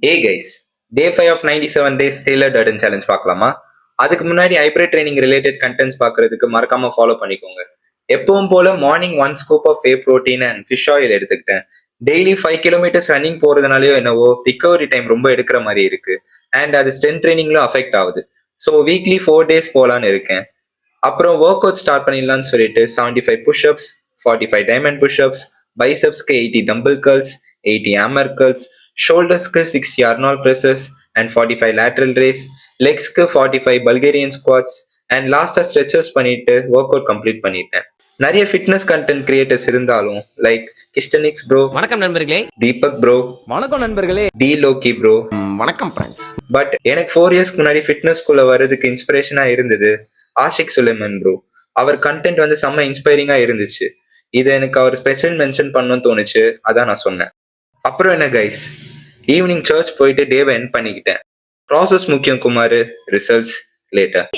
A guys, day 5 of 97 days Tyler Durden challenge பார்க்கலாமா? அதுக்கு முன்னாடி ஹைப்ரிட் ட்ரைனிங் ரிலேட்டட் கண்டென்ட்ஸ் பார்க்கறதுக்கு மறக்காம ஃபாலோ பண்ணிக்கோங்க. எப்பவும் போல morning 1 scoop of whey protein and fish oil எடுத்துக்கிட்டேன். டெய்லி 5 கிலோமீட்டர்ஸ் ரன்னிங் போறதுனாலயோ என்னவோ ரிகவரி டைம் ரொம்ப எடுக்கிற மாதிரி இருக்கு. அண்ட் அது ஸ்ட்ரென்த் ட்ரைனிங்லும் அஃபெக்ட் ஆகுது. ஸோ வீக்லி 4 டேஸ் போலான்னு இருக்கேன். அப்புறம் ஒர்க் அவுட் ஸ்டார்ட் பண்ணிடலாம்னு சொல்லிட்டு 75 புஷ்அப்ஸ், 45 டைமண்ட் புஷ்அப்ஸ், பைசப்ஸ்க்கு 80 டம்பிள் கர்ல்ஸ், 80 ஹேமர் கர்ல்ஸ், ஷோல்டர்ஸ்க்கு 60 Arnold presses and 45 lateral raise, லெக்ஸ்க்கு 45 பல்கேரியன் ஸ்குவாட்ஸ் அண்ட் லாஸ்டா ஸ்ட்ரெச்சஸ் பண்ணிட்டு ஒர்க் அவுட் கம்ப்ளீட் பண்ணிட்டேன். நிறைய ஃபிட்னஸ் கண்டென்ட் கிரியேட்டர்ஸ் இருந்தாலும் லைக் கிஸ்டனிக்ஸ் ப்ரோ, வணக்கம் நண்பர்களே. தீபக் ப்ரோ, வணக்கம் நண்பர்களே. டி லோக்கி ப்ரோ, வணக்கம் ஃப்ரெண்ட்ஸ். பட் எனக்கு 4 இயர்ஸ்க்கு முன்னாடி ஃபிட்னஸ்குள்ள வர்றதுக்கு இன்ஸ்பிரேஷனா இருந்தது ஆஷிக் சுலைமன் ப்ரோ. அவர் கண்டென்ட் வந்து செம்ம இன்ஸ்பைரிங்கா இருந்துச்சு. இது எனக்கு அவர் ஸ்பெஷல் மென்ஷன் பண்ணணும்னு தோணுச்சு, அதான் நான் சொன்னேன். அப்புறம் என்ன கைஸ், ஈவினிங் சர்ச் போயிட்டு டேவை எண்ட் பண்ணிக்கிட்டேன். ப்ராசஸ் முக்கியம் குமார், ரிசல்ட்ஸ் லேட்டர்.